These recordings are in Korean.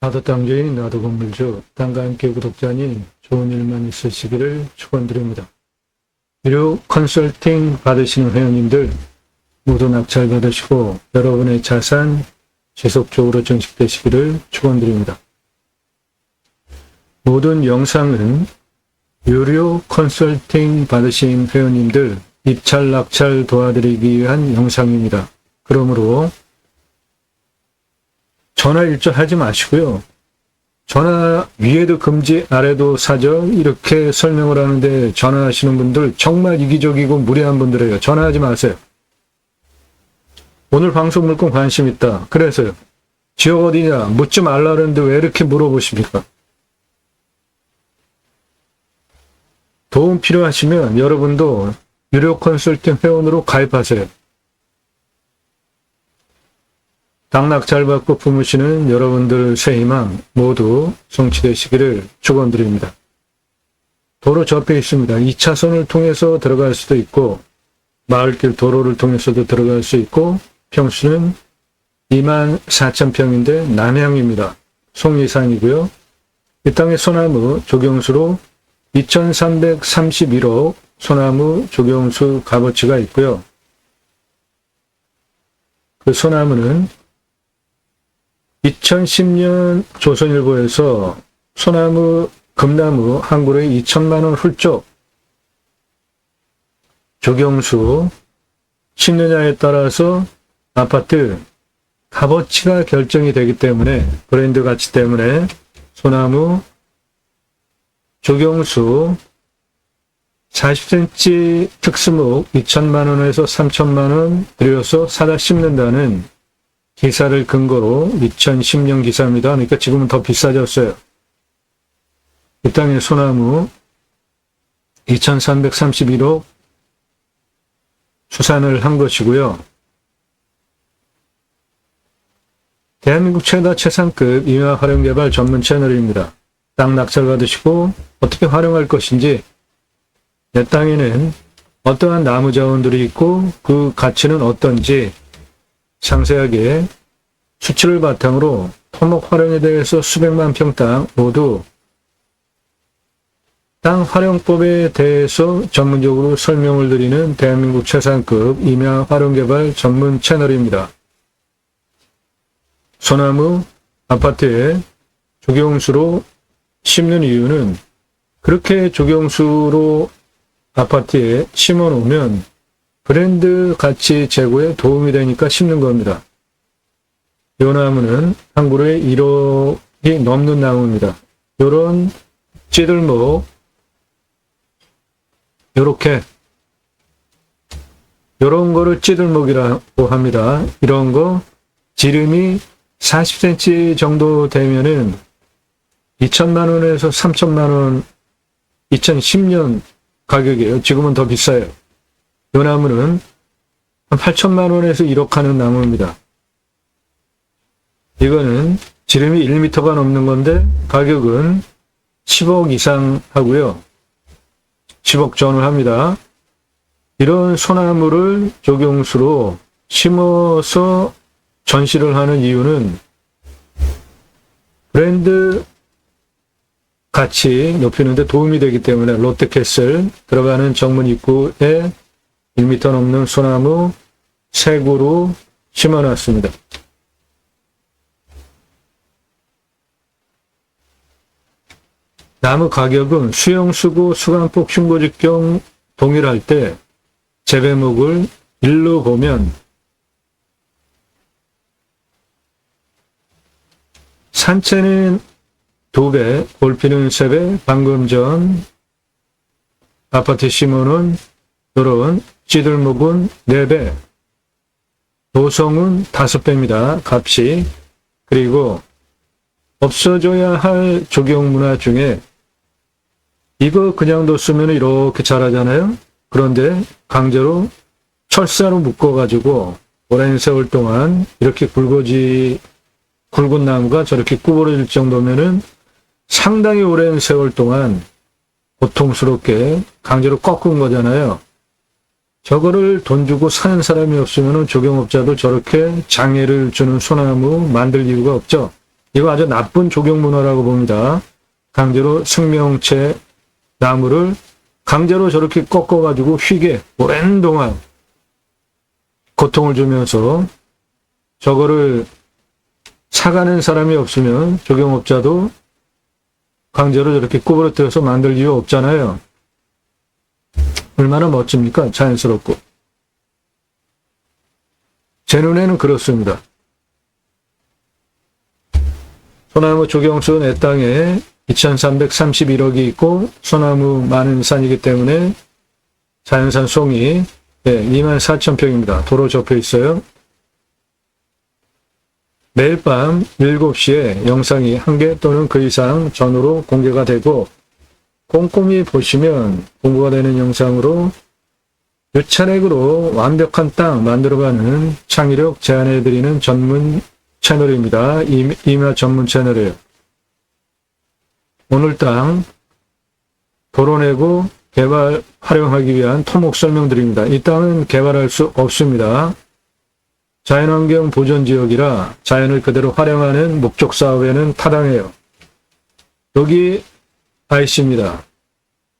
나도 땅주인 나도 건물주 땅과 함께 구독자님 좋은 일만 있으시기를 축원드립니다. 유료 컨설팅 받으시는 회원님들 모두 낙찰 받으시고 여러분의 자산 지속적으로 증식되시기를 축원드립니다. 모든 영상은 유료 컨설팅 받으신 회원님들 입찰 낙찰 도와드리기 위한 영상입니다. 그러므로 전화 일절하지 마시고요. 전화 위에도 금지 아래도 사절 이렇게 설명을 하는데 전화하시는 분들 정말 이기적이고 무례한 분들이에요. 전화하지 마세요. 오늘 방송 물건 관심 있다. 그래서요. 지역 어디냐 묻지 말라 그러는데 왜 이렇게 물어보십니까? 도움 필요하시면 여러분도 유료 컨설팅 회원으로 가입하세요. 당락 잘 받고 품으시는 여러분들 새 희망 모두 성취되시기를 축원드립니다. 도로 접해 있습니다. 2차선을 통해서 들어갈 수도 있고 마을길 도로를 통해서도 들어갈 수 있고 평수는 24,000평인데 남향입니다. 송리산이고요. 이 땅의 소나무 조경수로 2,331억 소나무 조경수 값어치가 있고요. 그 소나무는 2010년 조선일보에서 소나무, 금나무 한 그루에 2천만 원 훌쩍 조경수 심느냐에 따라서 아파트 값어치가 결정이 되기 때문에 브랜드 가치 때문에 소나무 조경수 40cm 특수목 2천만 원에서 3천만 원 들여서 사다 심는다는 기사를 근거로 2010년 기사입니다. 그러니까 지금은 더 비싸졌어요. 이 땅의 소나무 2,331억 수산을 한 것이고요. 대한민국 최다 최상급 임야 활용개발 전문 채널입니다. 땅 낙찰 받으시고 어떻게 활용할 것인지 내 땅에는 어떠한 나무 자원들이 있고 그 가치는 어떤지 상세하게 수치를 바탕으로 토목 활용에 대해서 수백만 평 땅 모두 땅 활용법에 대해서 전문적으로 설명을 드리는 대한민국 최상급 임야 활용개발 전문 채널입니다. 소나무 아파트에 조경수로 심는 이유는 그렇게 조경수로 아파트에 심어 놓으면 브랜드 가치 제고에 도움이 되니까 심는 겁니다. 이 나무는 한 그루에 1억이 넘는 나무입니다. 이런 찌들목 요렇게 요런 거를 찌들목이라고 합니다. 이런 거 지름이 40cm 정도 되면은 2천만 원에서 3천만 원 2010년 가격이에요. 지금은 더 비싸요. 이 나무는 한 8천만 원에서 1억 하는 나무입니다. 이거는 지름이 1m가 넘는 건데 가격은 10억 이상 하고요. 10억 전을 합니다. 이런 소나무를 조경수로 심어서 전시를 하는 이유는 브랜드 가치 높이는 데 도움이 되기 때문에 롯데캐슬 들어가는 정문 입구에 1m 넘는 소나무 세 그루 심어놨습니다. 나무 가격은 수영수고 수간폭 흉고직경 동일할 때 재배목을 일로 보면 산채는 2배, 골피는 3배, 방금 전 아파트 심어놓은 이런 찌들목은 4배, 노성은 5배입니다. 값이. 그리고 없어져야 할 조경문화 중에 이거 그냥 뒀으면 이렇게 자라잖아요. 그런데 강제로 철사로 묶어가지고 오랜 세월 동안 이렇게 굵은 나무가 저렇게 구부러질 정도면은 상당히 오랜 세월 동안 고통스럽게 강제로 꺾은 거잖아요. 저거를 돈 주고 사는 사람이 없으면 조경업자도 저렇게 장애를 주는 소나무 만들 이유가 없죠. 이거 아주 나쁜 조경 문화라고 봅니다. 강제로 생명체 나무를 강제로 저렇게 꺾어가지고 휘게 오랜 동안 고통을 주면서 저거를 사가는 사람이 없으면 조경업자도 강제로 저렇게 구부러뜨려서 만들 이유 없잖아요. 얼마나 멋집니까? 자연스럽고. 제 눈에는 그렇습니다. 소나무 조경수 내 땅에 2331억이 있고 소나무 많은 산이기 때문에 자연산 송이 24,000평입니다. 도로 접혀 있어요. 매일 밤 7시에 영상이 1개 또는 그 이상 전후로 공개가 되고 꼼꼼히 보시면 공부가 되는 영상으로 유차렉으로 완벽한 땅 만들어가는 창의력 제안해드리는 전문 채널입니다. 임야 전문 채널이에요. 오늘 땅 도로내고 개발 활용하기 위한 토목 설명드립니다. 이 땅은 개발할 수 없습니다. 자연환경 보존지역이라 자연을 그대로 활용하는 목적 사업에는 타당해요. 여기 IC입니다.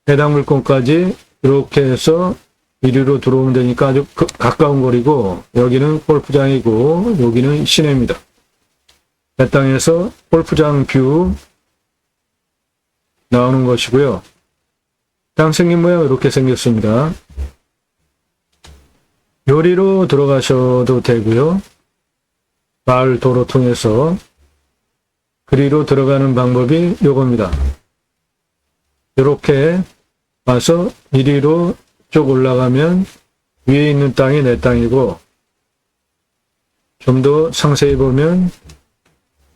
해당 물건까지 이렇게 해서 이리로 들어오면 되니까 아주 가까운 거리고 여기는 골프장이고 여기는 시내입니다. 내 땅에서 골프장 뷰 나오는 것이고요. 땅 생긴 모양 이렇게 생겼습니다. 요리로 들어가셔도 되고요. 마을 도로 통해서 그리로 들어가는 방법이 요겁니다. 이렇게 와서 이리로 쭉 올라가면 위에 있는 땅이 내 땅이고 좀 더 상세히 보면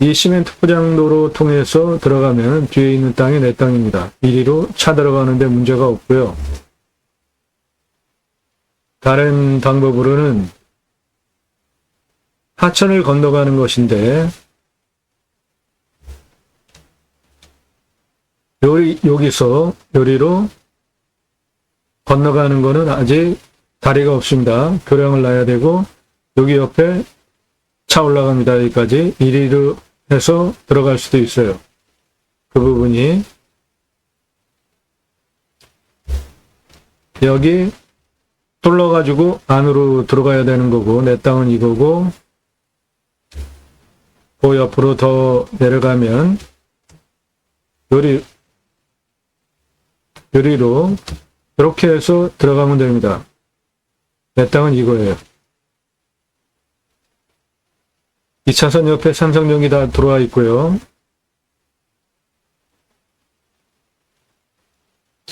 이 시멘트 포장도로 통해서 들어가면 뒤에 있는 땅이 내 땅입니다. 이리로 차 들어가는데 문제가 없고요. 다른 방법으로는 하천을 건너가는 것인데 여기서 요리로 건너가는 거는 아직 다리가 없습니다. 교량을 놔야 되고 여기 옆에 차 올라갑니다. 여기까지 이리로 해서 들어갈 수도 있어요. 그 부분이 여기 뚫러가지고 안으로 들어가야 되는 거고 내 땅은 이거고 그 옆으로 더 내려가면 요리로 이렇게 해서 들어가면 됩니다. 내 땅은 이거예요. 2차선 옆에 삼성전기 다 들어와 있고요.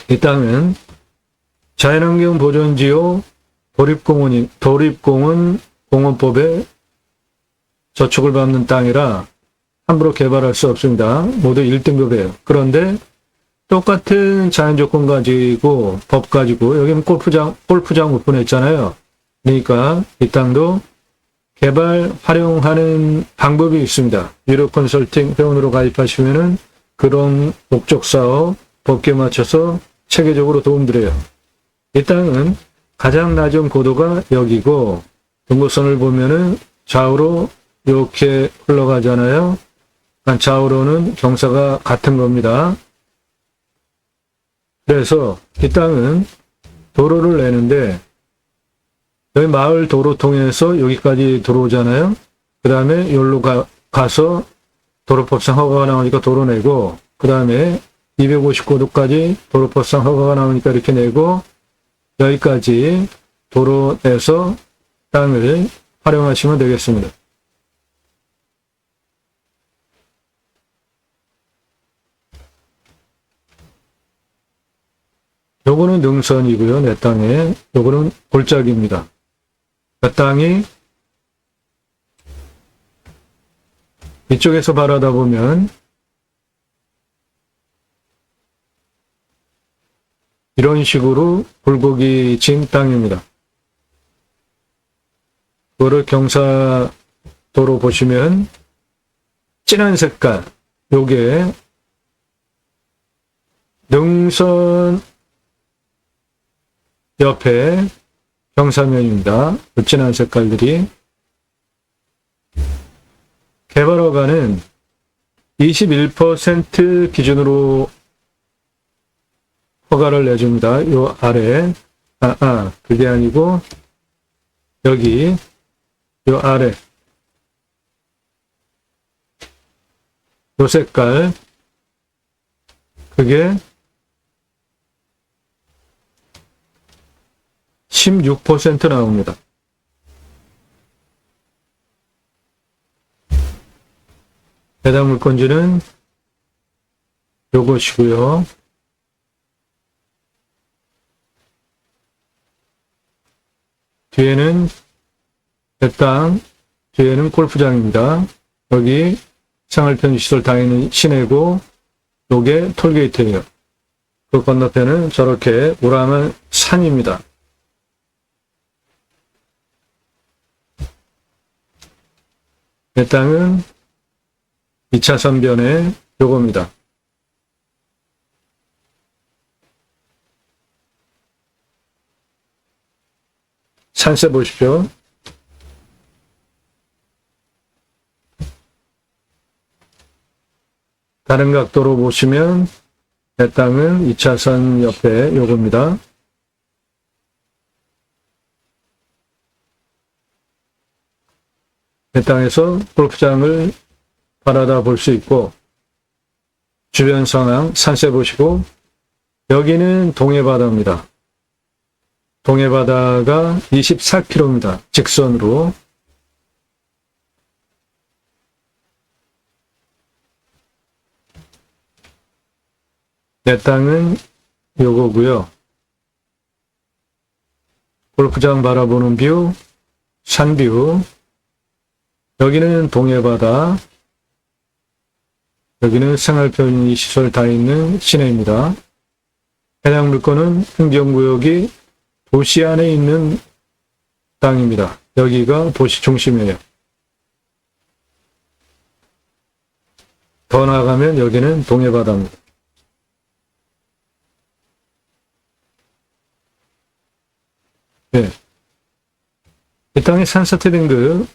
이 땅은 자연환경 보존지역 도립공원 공원법에 저촉을 받는 땅이라 함부로 개발할 수 없습니다. 모두 1등급이에요. 그런데 똑같은 자연조건 가지고 법 가지고 여기는 골프장 오픈했잖아요. 그러니까 이 땅도 개발 활용하는 방법이 있습니다. 유료 컨설팅 회원으로 가입하시면은 그런 목적 사업 법규에 맞춰서 체계적으로 도움드려요. 이 땅은 가장 낮은 고도가 여기고 등고선을 보면은 좌우로 이렇게 흘러가잖아요. 그러니까 좌우로는 경사가 같은 겁니다. 그래서 이 땅은 도로를 내는데 여기 마을 도로 통해서 여기까지 들어오잖아요. 그 다음에 여기로 가서 도로법상 허가가 나오니까 도로 내고 그 다음에 259도까지 도로법상 허가가 나오니까 이렇게 내고 여기까지 도로 내서 땅을 활용하시면 되겠습니다. 요거는 능선이고요. 내 땅에. 요거는 골짜기입니다. 그 땅이 이쪽에서 바라다 보면 이런 식으로 굴곡이 진 땅입니다. 그거를 경사도로 보시면 진한 색깔, 요게 능선 옆에 경사면입니다. 진한 색깔들이 개발허가는 21% 기준으로 허가를 내줍니다. 요 아래, 그게 아니고, 여기, 요 아래, 요 색깔, 그게 16% 나옵니다. 해당 물건지는 요것이고요. 뒤에는 내 땅, 뒤에는 골프장입니다. 여기 생활편의시설 다 있는 시내고, 요게 톨게이트예요. 그 건너편은 저렇게 우람한 산입니다. 내 땅은 2차선 변에 요겁니다. 산세 보십시오. 다른 각도로 보시면 내 땅은 2차선 옆에 요겁니다. 내 땅에서 골프장을 바라다 볼 수 있고, 주변 상황 산세 보시고, 여기는 동해바다입니다. 동해바다가 24km입니다. 직선으로. 내 땅은 요거고요. 골프장 바라보는 뷰, 산뷰. 여기는 동해바다. 여기는 생활편의시설 다 있는 시내입니다. 해당 물건은 행정구역이 도시 안에 있는 땅입니다. 여기가 도시 중심이에요. 더 나아가면 여기는 동해바다입니다. 네. 이 땅의 산사태 등급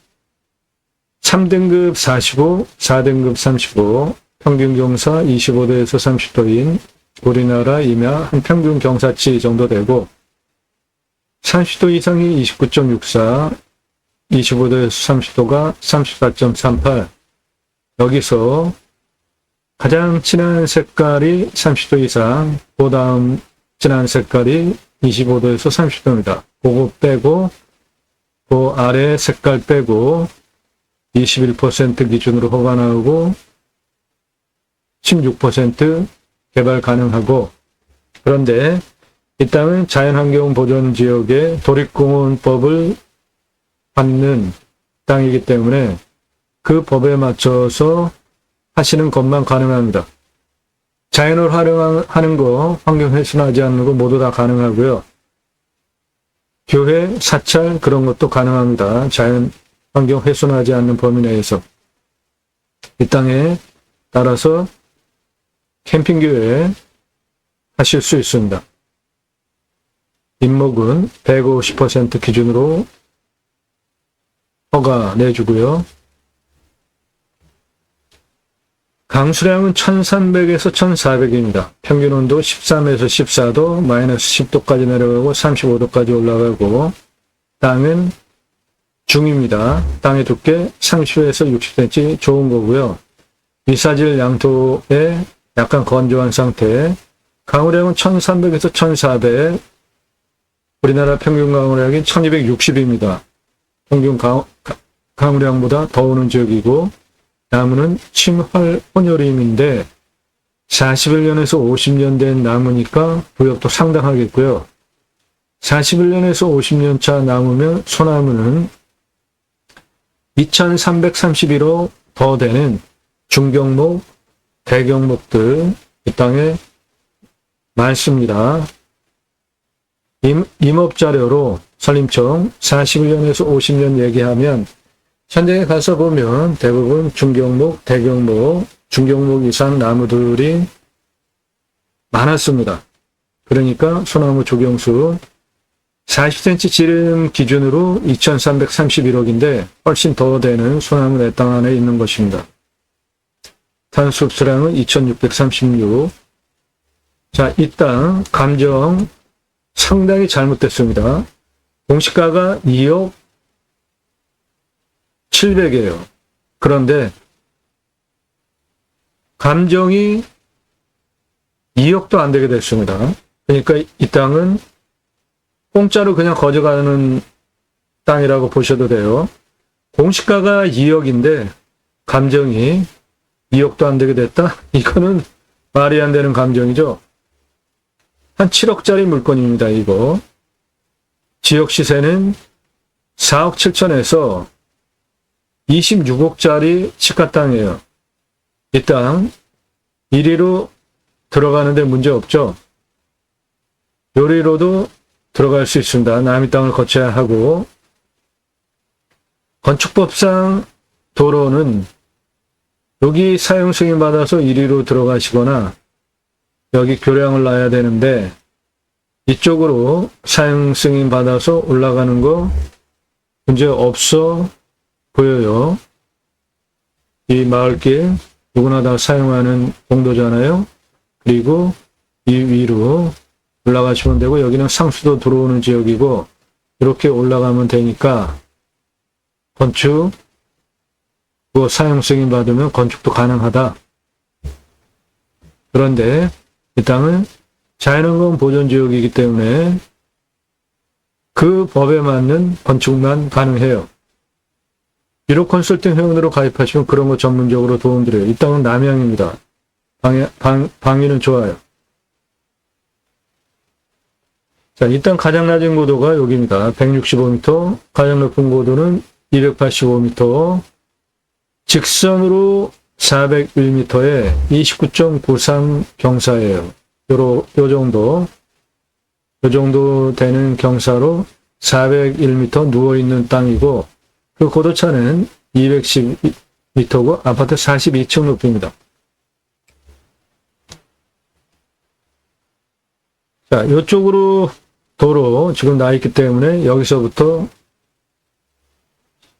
3등급 45, 4등급 35, 평균 경사 25도에서 30도인 우리나라 임야 한 평균 경사치 정도 되고, 30도 이상이 29.64, 25도에서 30도가 34.38. 여기서 가장 진한 색깔이 30도 이상, 그 다음 진한 색깔이 25도에서 30도입니다. 그거 빼고, 그 아래 색깔 빼고, 21% 기준으로 허가 나오고, 16% 개발 가능하고, 그런데 이 땅은 자연환경보전지역의 도립공원법을 받는 땅이기 때문에 그 법에 맞춰서 하시는 것만 가능합니다. 자연을 활용하는 거, 환경 훼손하지 않는 거 모두 다 가능하고요. 교회, 사찰 그런 것도 가능합니다. 자연 환경 훼손하지 않는 범위 내에서. 이 땅에 따라서 캠핑교회 하실 수 있습니다. 임목은 150% 기준으로 허가 내주고요. 강수량은 1300에서 1400입니다. 평균 온도 13에서 14도, 마이너스 10도까지 내려가고 35도까지 올라가고, 땅은 중입니다. 땅의 두께 30에서 60cm 좋은 거고요. 미사질 양토에 약간 건조한 상태. 강우량은 1300에서 1400, 우리나라 평균 강우량이 1260입니다. 평균 강우량보다 더 오는 지역이고, 나무는 침활 혼혈임인데 41년에서 50년 된 나무니까 부엽도 상당하겠고요. 41년에서 50년 차 나무면 소나무는 2331호 더 되는 중경목, 대경목들 이 땅에 많습니다. 임업자료로 산림청 41년에서 50년 얘기하면 현장에 가서 보면 대부분 중경목, 대경목, 중경목 이상 나무들이 많았습니다. 그러니까 소나무 조경수 40cm 지름 기준으로 2331억인데 훨씬 더 되는 소나무 내 땅 안에 있는 것입니다. 탄소 흡수량은 2636. 자, 이 땅 감정 상당히 잘못됐습니다. 공시가가 2억 700이에요. 그런데 감정이 2억도 안 되게 됐습니다. 그러니까 이 땅은 공짜로 그냥 거저가는 땅이라고 보셔도 돼요. 공시가가 2억인데 감정이 2억도 안 되게 됐다? 이거는 말이 안 되는 감정이죠. 한 7억짜리 물건입니다, 이거. 지역 시세는 4억 7천에서 26억짜리 시가 땅이에요. 이 땅 1위로 들어가는데 문제 없죠. 요리로도 들어갈 수 있습니다. 남의 땅을 거쳐야 하고, 건축법상 도로는 여기 사용 승인 받아서 1위로 들어가시거나 여기 교량을 놔야 되는데 이쪽으로 사용 승인 받아서 올라가는 거 문제 없어 보여요. 이 마을길 누구나 다 사용하는 공도잖아요. 그리고 이 위로 올라가시면 되고, 여기는 상수도 들어오는 지역이고 이렇게 올라가면 되니까 건축 그 사용 승인 받으면 건축도 가능하다. 그런데 이 땅은 자연환경 보존 지역이기 때문에 그 법에 맞는 건축만 가능해요. 1호 컨설팅 회원으로 가입하시면 그런 거 전문적으로 도움드려요. 이 땅은 남양입니다. 방위는 좋아요. 자, 이 땅 가장 낮은 고도가 여기입니다. 165m, 가장 높은 고도는 285m, 직선으로 401m에 29.93 경사예요. 요 정도 되는 경사로 401m 누워있는 땅이고, 그 고도차는 210m고 아파트 42층 높이입니다. 자, 이쪽으로 도로 지금 나 있기 때문에 여기서부터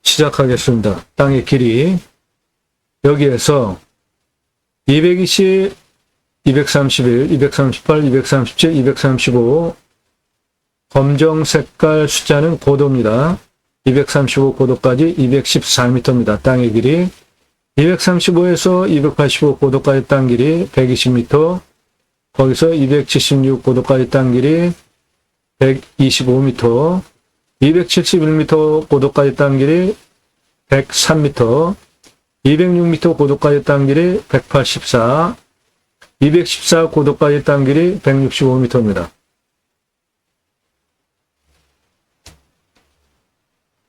시작하겠습니다. 땅의 길이 여기에서 220, 231, 238, 237, 235 검정 색깔 숫자는 고도입니다. 235 고도까지 214m입니다. 땅의 길이. 235에서 285 고도까지 땅 길이 120m, 거기서 276 고도까지 땅 길이 125m, 271m 고도까지 땅 길이 103m, 206m 고도까지 땅 길이 184, 214 고도까지 땅 길이 165m입니다.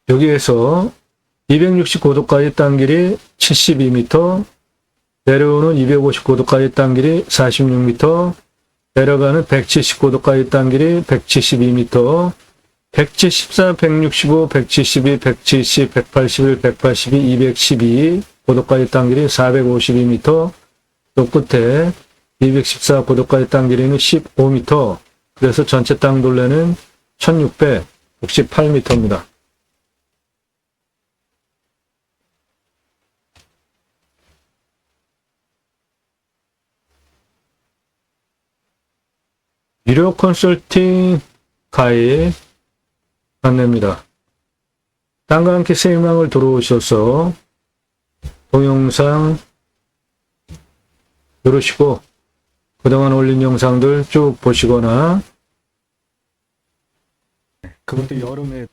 여기에서 260 고도까지 땅 길이 72m, 내려오는 250 고도까지 땅 길이 46m, 내려가는 170 고도까지 땅 길이 172m, 174, 165, 172, 170, 181, 182, 212 고도까지 땅 길이 452m, 또 끝에 214 고도까지 땅 길이는 15m, 그래서 전체 땅 둘레는 1668m입니다. 유료 컨설팅 가입 안내입니다. 땅과 함께 새 희망을 들어오셔서 동영상 누르시고 그동안 올린 영상들 쭉 보시거나, 그것도 여름에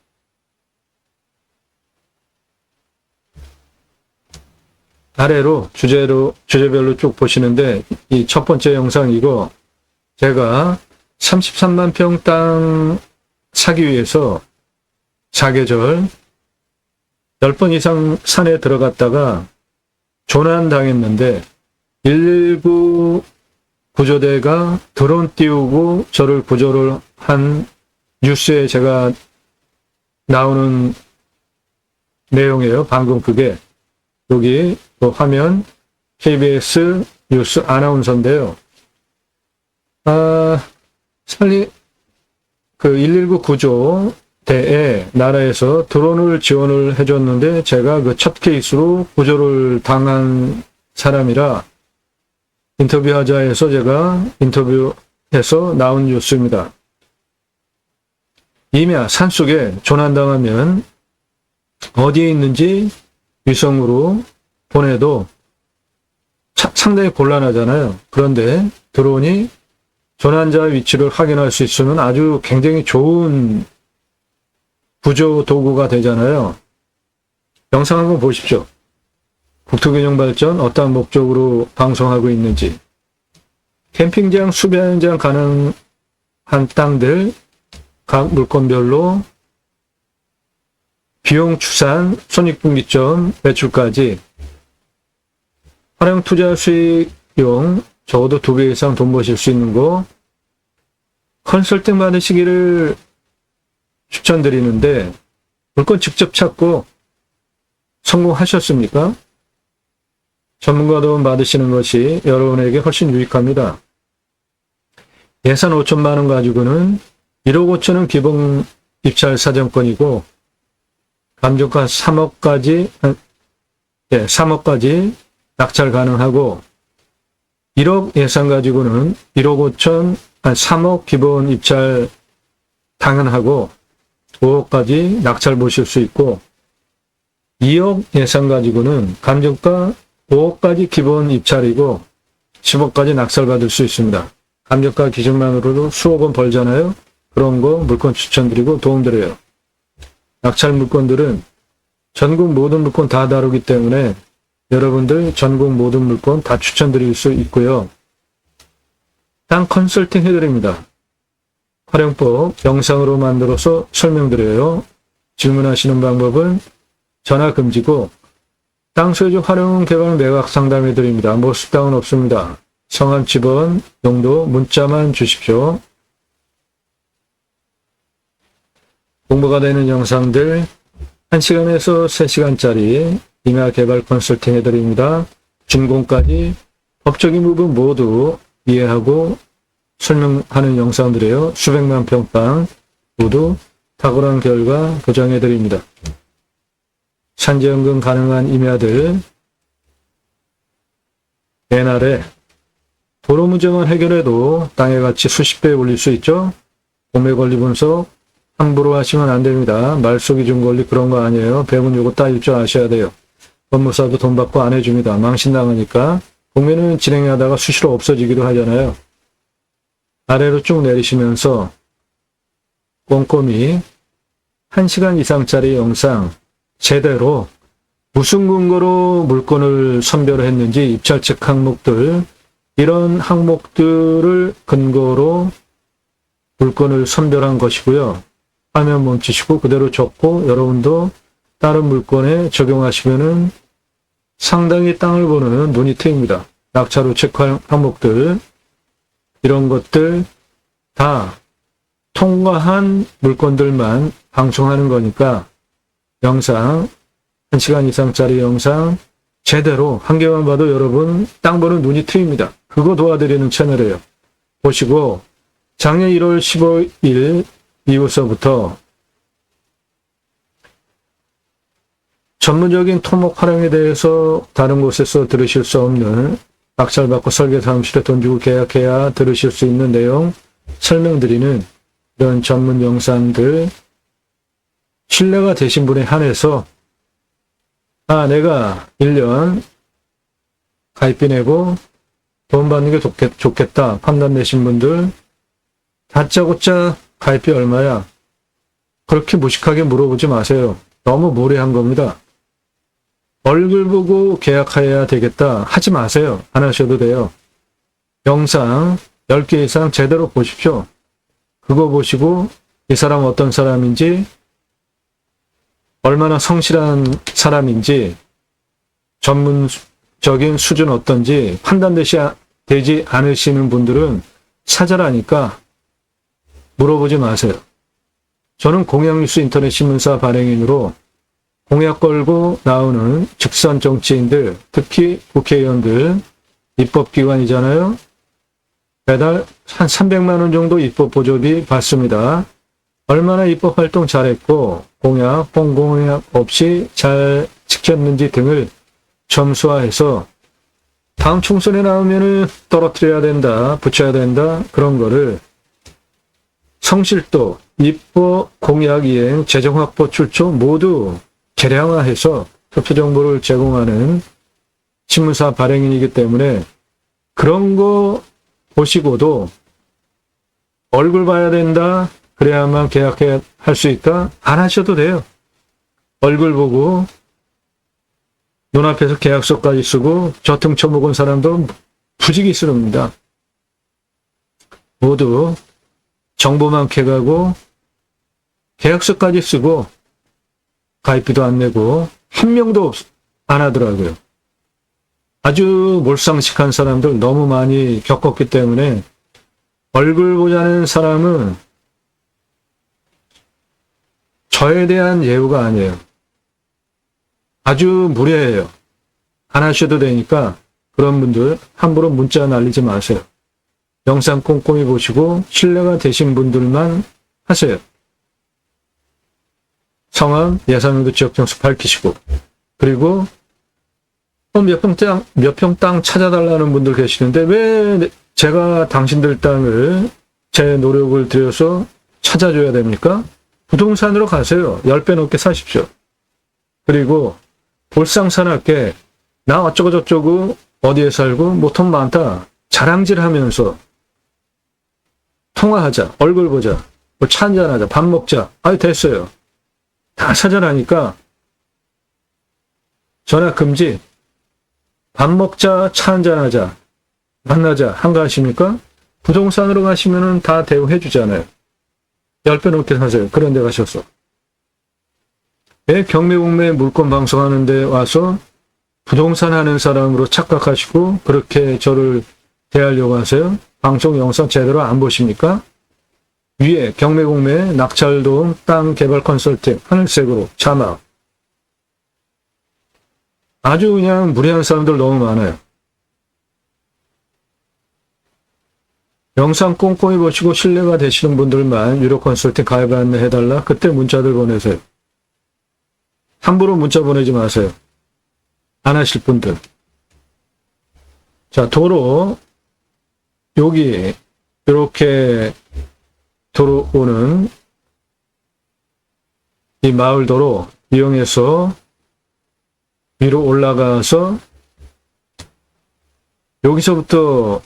아래로 주제별로 쭉 보시는데, 이 첫 번째 영상이고, 제가 33만 평 땅 사기 위해서 사계절 10번 이상 산에 들어갔다가 조난당했는데 119 구조대가 드론 띄우고 저를 구조를 한 뉴스에 제가 나오는 내용이에요. 방금 그게 여기 화면 KBS 뉴스 아나운서인데요. 그 119 구조대에 나라에서 드론을 지원을 해줬는데 제가 그 첫 케이스로 구조를 당한 사람이라 인터뷰하자 해서 제가 인터뷰해서 나온 뉴스입니다. 임야 산속에 조난당하면 어디에 있는지 위성으로 보내도 상당히 곤란하잖아요. 그런데 드론이 조난자의 위치를 확인할 수 있으면 아주 굉장히 좋은 구조 도구가 되잖아요. 영상 한번 보십시오. 국토균형 발전 어떠한 목적으로 방송하고 있는지. 캠핑장, 수변장 가능한 땅들, 각 물건별로 비용 추산, 손익분기점, 매출까지 활용 투자 수익용 적어도 2배 이상 돈 버실 수 있는 거 컨설팅 받으시기를 추천드리는데 물건 직접 찾고 성공하셨습니까? 전문가 도움 받으시는 것이 여러분에게 훨씬 유익합니다. 예산 5천만 원 가지고는 1억 5천은 기본 입찰 사정권이고 감정가 3억까지 낙찰 가능하고 1억 예산 가지고는 1억 5천, 3억 기본 입찰 당연하고 5억까지 낙찰 보실 수 있고 2억 예산 가지고는 감정가 5억까지 기본 입찰이고 10억까지 낙찰 받을 수 있습니다. 감정가 기준만으로도 수억 원 벌잖아요. 그런 거 물건 추천드리고 도움드려요. 낙찰 물건들은 전국 모든 물건 다 다루기 때문에 여러분들 전국 모든 물건 다 추천드릴 수 있고요. 땅 컨설팅 해드립니다. 활용법 영상으로 만들어서 설명드려요. 질문하시는 방법은 전화 금지고 땅 소유주 활용 개발 매각 상담해드립니다. 모습 땅은 없습니다. 성함, 집원, 용도, 문자만 주십시오. 공부가 되는 영상들 1시간에서 3시간짜리 임야 개발 컨설팅 해드립니다. 준공까지 법적인 부분 모두 이해하고 설명하는 영상들이에요. 수백만 평당 모두 탁월한 결과 보장해드립니다. 산지연금 가능한 임야들 옛날에 도로 문제만 해결해도 땅의 가치 수십 배 올릴 수 있죠. 공매 권리 분석 함부로 하시면 안 됩니다. 말소기준 권리 그런 거 아니에요. 배분 요거 따질 줄 아셔야 돼요. 법무사도 돈 받고 안 해줍니다. 망신당하니까. 공매는 진행하다가 수시로 없어지기도 하잖아요. 아래로 쭉 내리시면서 꼼꼼히 1시간 이상짜리 영상 제대로 무슨 근거로 물건을 선별했는지 입찰책 항목들 이런 항목들을 근거로 물건을 선별한 것이고요. 화면 멈추시고 그대로 적고 여러분도 다른 물건에 적용하시면은 상당히 땅을 보는 눈이 트입니다. 낙찰후 체크할 항목들 이런 것들 다 통과한 물건들만 방송하는 거니까 영상 1시간 이상짜리 영상 제대로 한 개만 봐도 여러분 땅 보는 눈이 트입니다. 그거 도와드리는 채널이에요. 보시고 작년 1월 15일 이후서부터 전문적인 토목 활용에 대해서 다른 곳에서 들으실 수 없는 낙찰받고 설계사무실에 돈 주고 계약해야 들으실 수 있는 내용 설명드리는 이런 전문 영상들 신뢰가 되신 분에 한해서 내가 1년 가입비 내고 돈 받는 게 좋겠다 판단 내신 분들 다짜고짜 가입비 얼마야? 그렇게 무식하게 물어보지 마세요. 너무 무례한 겁니다. 얼굴 보고 계약해야 되겠다 하지 마세요. 안 하셔도 돼요. 영상 10개 이상 제대로 보십시오. 그거 보시고 이 사람 어떤 사람인지 얼마나 성실한 사람인지 전문적인 수준 어떤지 판단되지 않으시는 분들은 사절하니까 물어보지 마세요. 저는 공약뉴스 인터넷 신문사 발행인으로 공약 걸고 나오는 직선 정치인들, 특히 국회의원들, 입법기관이잖아요. 매달 한 300만 원 정도 입법 보조비 받습니다. 얼마나 입법활동 잘했고 공약, 홍보공약 없이 잘 지켰는지 등을 점수화해서 다음 총선에 나오면은 떨어뜨려야 된다, 붙여야 된다, 그런 거를 성실도, 입법, 공약 이행, 재정 확보, 출처 모두 계량화해서 투표 정보를 제공하는 신문사 발행인이기 때문에 그런 거 보시고도 얼굴 봐야 된다, 그래야만 계약할 수 있다, 안 하셔도 돼요. 얼굴 보고 눈앞에서 계약서까지 쓰고 저 등쳐먹은 사람도 부지기스럽니다. 모두 정보만 캐가고 계약서까지 쓰고 가입비도 안 내고 한 명도 안 하더라고요. 아주 몰상식한 사람들 너무 많이 겪었기 때문에 얼굴 보자는 사람은 저에 대한 예우가 아니에요. 아주 무례해요. 안 하셔도 되니까 그런 분들 함부로 문자 날리지 마세요. 영상 꼼꼼히 보시고 신뢰가 되신 분들만 하세요. 성함, 예산연도 지역정수 밝히시고, 그리고 몇 평 땅 찾아달라는 분들 계시는데 왜 제가 당신들 땅을 제 노력을 들여서 찾아줘야 됩니까? 부동산으로 가세요. 10배 넘게 사십시오. 그리고 볼상사납게 나 어쩌고 저쩌고 어디에 살고 뭐 돈 많다 자랑질하면서 통화하자, 얼굴 보자, 뭐 차 한잔하자, 밥 먹자, 아유 됐어요. 다 사절하니까 전화 금지, 밥 먹자, 차 한잔하자, 만나자 한가하십니까? 부동산으로 가시면은 다 대우해 주잖아요. 10배 넘게 사세요. 그런 데 가셨어. 왜 경매공매 물건 방송하는 데 와서 부동산 하는 사람으로 착각하시고 그렇게 저를 대하려고 하세요? 방송 영상 제대로 안 보십니까? 위에 경매공매 낙찰도움 땅 개발 컨설팅 하늘색으로 자막. 아주 그냥 무례한 사람들 너무 많아요. 영상 꼼꼼히 보시고 신뢰가 되시는 분들만 유료 컨설팅 가입 안내해달라. 그때 문자들 보내세요. 함부로 문자 보내지 마세요. 안 하실 분들. 자, 도로 여기 이렇게 들어오는 이 마을 도로 이용해서 위로 올라가서 여기서부터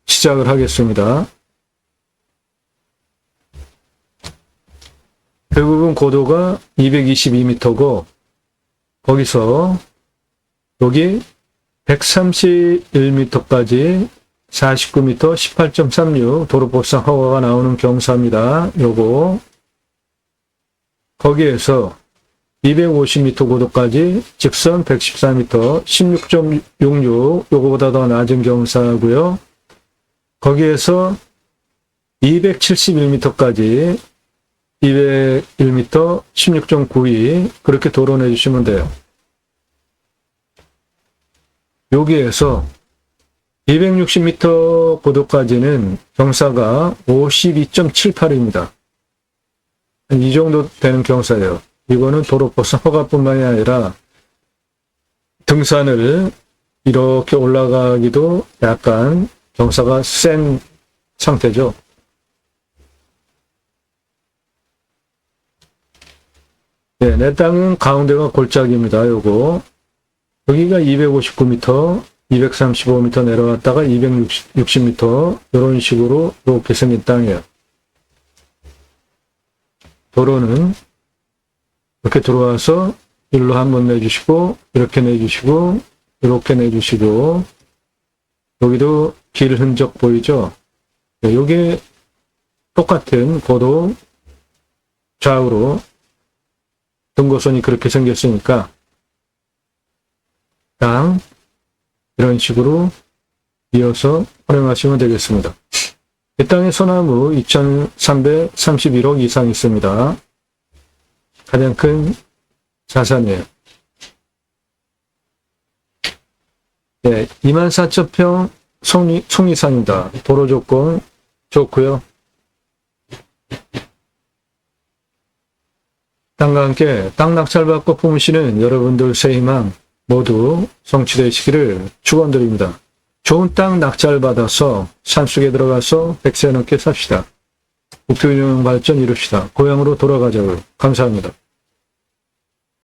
시작을 하겠습니다. 그 부분 고도가 222m고 거기서 여기 131m까지 49m 18.36 도로법상 허가가 나오는 경사입니다. 요거 거기에서 250m 고도까지 직선 114m 16.66 요거보다 더 낮은 경사고요. 거기에서 271m까지 201m 16.92 그렇게 도로 내주시면 돼요. 여기에서 260m 고도까지는 경사가 52.78입니다. 이 정도 되는 경사예요. 이거는 도로법상 허가뿐만이 아니라 등산을 이렇게 올라가기도 약간 경사가 센 상태죠. 네, 내 땅은 가운데가 골짜기입니다. 요거 여기가 259m, 235m 내려왔다가 260m 이런 식으로 이렇게 생긴 땅이에요. 도로는 이렇게 들어와서 일로 한번 내주시고 이렇게 내주시고 이렇게 내주시고 여기도 길 흔적 보이죠? 네, 요게 똑같은 고도 좌우로 등고선이 그렇게 생겼으니까 땅 이런 식으로 이어서 활용하시면 되겠습니다. 이 땅의 소나무 2,331억 이상 있습니다. 가장 큰 자산이에요. 네, 24,000평 송리산입니다. 도로 조건 좋고요. 땅과 함께 땅 낙찰받고 품으시는 여러분들 새 희망 모두 성취되시기를 축원드립니다. 좋은 땅 낙찰받아서 산속에 들어가서 100세 넘게 삽시다. 국토균형 발전 이룹시다. 고향으로 돌아가자고요. 감사합니다.